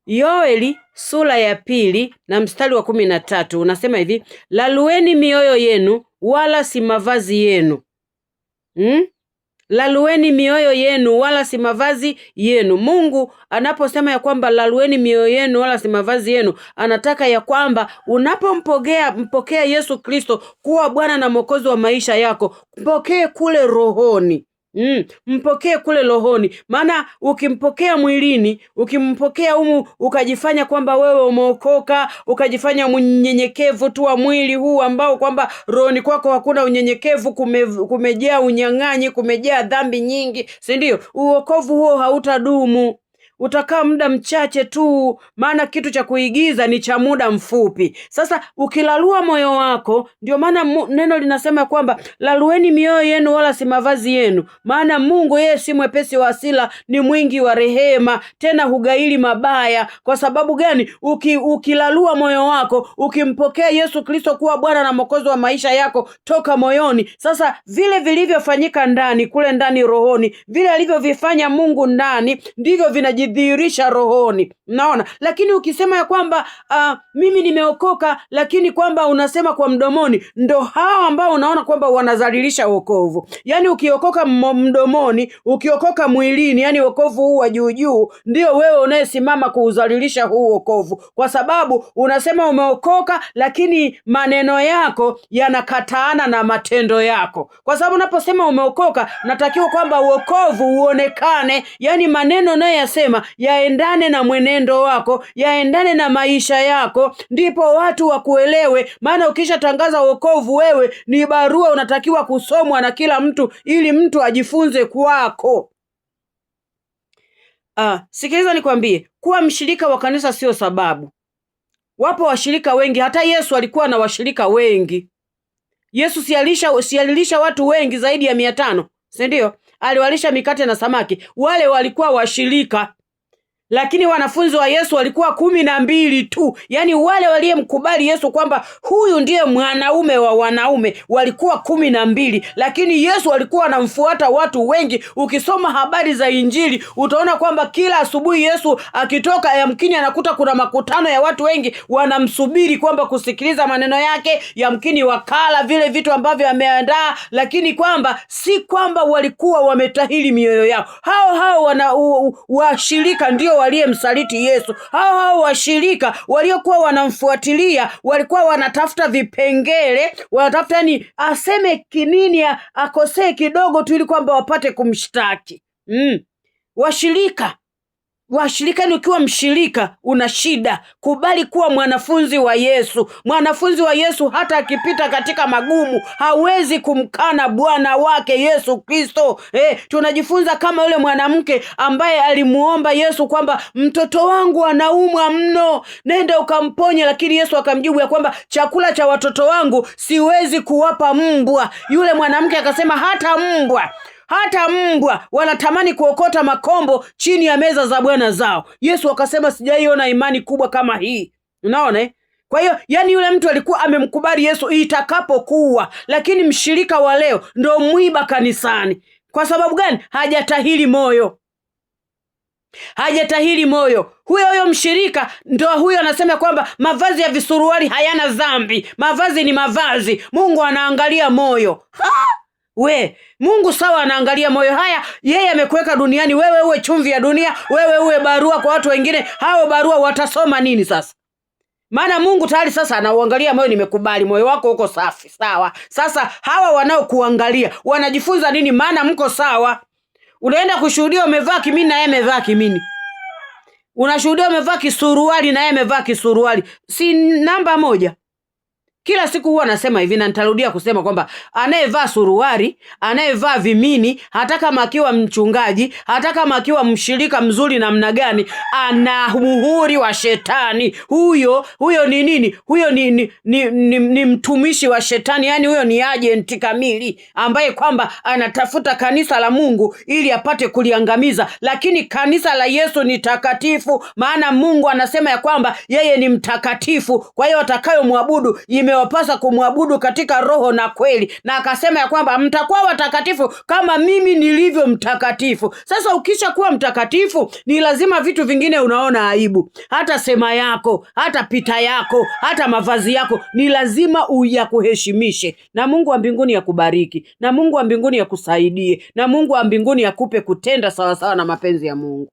Yoeli sura ya 2 na mstari wa 13 unasema hivi, lalueni mioyo yenu wala si mavazi yenu. Lalueni mioyo yenu wala si mavazi yenu. Mungu anaposema ya kwamba lalueni mioyo yenu wala si mavazi yenu, anataka ya kwamba unapompokea Yesu Kristo kuwa Bwana na Mwokozi wa maisha yako, mpokee kule rohoni. Mpokee kule rohoni. Maana ukimpokea mwilini, ukimpokea ukajifanya kwamba wewe umeokoka, ukajifanya mnyenyekevu tu wa mwili huu ambao kwamba rohoni kwako hakuna unyenyekevu, kumejaa unyang'anyi, kumejaa dhambi nyingi, si ndio? Uokovu huo hautadumu. Utakaa muda mchache tu, maana kitu cha kuigiza ni cha muda mfupi. Sasa ukilalua moyo wako, ndio maana neno linasema kwamba lalueni mioyo yenu wala si mavazi yenu, maana Mungu yeye si mwepesi wa hasira, ni mwingi wa rehema, tena hugaili mabaya. Kwa sababu gani? Ukilalua moyo wako, ukimpokea Yesu Kristo kuwa Bwana na Mwokozi wa maisha yako toka moyoni, sasa vile vilivyofanyika ndani, kule ndani rohoni, vile alivyovifanya Mungu ndani, ndivyo vinajidhihirisha rohoni. Unaona? Lakini ukisema ya kwamba mimi nimeokoka, lakini kwamba unasema kwa mdomoni, ndo hao ambao unaona kwamba wanazalilisha wokovu. Yaani ukiokoka mdomoni, ukiokoka mwilini, yani wokovu huu wa juu juu, ndio wewe unayesimama kuuzalilisha huu wokovu. Kwa sababu unasema umeokoka, lakini maneno yako yanakataana na matendo yako. Kwa sababu unaposema umeokoka, natakiwa kwamba wokovu uonekane, yani maneno unayoyasema yaendane na mwenendo wako, yaendane na maisha yako, ndipo watu wakuelewe. Maana ukishatangaza wokovu, wewe ni barua unatakiwa kusomwa na kila mtu ili mtu ajifunze kwako. Sikiliza nikwambie, kuwa mshirika wa kanisa sio sababu. Wapo washirika wengi, hata Yesu alikuwa na washirika wengi. Yesu sialisha watu wengi zaidi ya 500, si ndio? Aliwalisha mikate na samaki, wale walikuwa washirika. Lakini wanafunzi wa Yesu walikuwa 12 tu. Yaani wale waliyemkubali Yesu kwamba huyu ndiye mwanaume wa wanaume walikuwa 12. Lakini Yesu alikuwa anamfuata watu wengi. Ukisoma habari za Injili utaona kwamba kila asubuhi Yesu akitoka, yamkini anakuta kuna makutano ya watu wengi wanamsubiri kwamba kusikiliza maneno yake. Yamkini wakala vile vitu ambavyo ameandaa, lakini kwamba si kwamba walikuwa wametahiri mioyo yao. Hao washirika ndio waliyemsaliti Yesu. Hao washirika waliokuwa wanamfuatilia walikuwa wanatafuta vipengele, wanatafuta ni aseme kinini, akosee kidogo tu ili kwamba wapate kumshtaki. Washirika ni ukiwa mshirika una shida, kubali kuwa mwanafunzi wa Yesu. Mwanafunzi wa Yesu hata akipita katika magumu hawezi kumkana Bwana wake Yesu Kristo. Tunajifunza kama yule mwanamke ambaye alimuomba Yesu kwamba mtoto wangu anaumwa mno, nenda ukamponye, lakini Yesu akamjibu ya kwamba chakula cha watoto wangu siwezi kuwapa mbwa. Yule mwanamke akasema hata mbwa wanatamani kuokota makombo chini ya meza za bwana zao. Yesu akasema sijaiona imani kubwa kama hii. Unaona? Kwa hiyo yani yule mtu alikuwa amemkubali Yesu itakapokuwa, lakini mshirika wa leo ndo mwiba kanisani. Kwa sababu gani? Hajatahiri moyo. Huyo mshirika ndo huyo anasema kwamba mavazi ya visuruali hayana dhambi. Mavazi ni mavazi. Mungu anaangalia moyo. Mungu sawa anaangalia moyo. Haya, yeye amekuweka duniani, wewe uwe chumvi ya dunia, wewe uwe barua kwa watu wengine. Hao barua watasoma nini sasa? Maana Mungu tayari sasa anauangalia moyo. Nimekubali moyo wako uko safi, sawa. Sasa hawa wanaokuangalia wanajifunza nini? Maana mko sawa. Unaenda kushuhudia umevaa kimini na yeye amevaa kimini. Unashuhudia umevaa kisuruali na yeye amevaa kisuruali. Si namba moja? Kila siku huwa nasema hivi na nitarudia kusema kwamba anayevaa suruali, anayevaa vimini, hata kama akiwa mchungaji, hata kama akiwa mshirika mzuri namna gani, ana muhuri wa shetani. Huyo ni nini? Huyo ni mtumishi wa shetani. Yani huyo ni agent kamili ambaye kwamba anatafuta kanisa la Mungu ili apate kuliangamiza. Lakini kanisa la Yesu ni takatifu, maana Mungu anasema ya kwamba yeye ni mtakatifu. Kwa hiyo watakayomwabudu imewapasa kumwabudu katika roho na kweli, na akasema ya kwamba mtakuwa watakatifu kama mimi nilivyo mtakatifu. Sasa ukisha kuwa mtakatifu, ni lazima vitu vingine unaona aibu, hata sema yako, hata pita yako, hata mavazi yako ni lazima uyakuheshimishe, na Mungu wa mbinguni akubariki, na Mungu wa mbinguni akusaidie, na Mungu wa mbinguni akupe kutenda sawa sawa na mapenzi ya Mungu.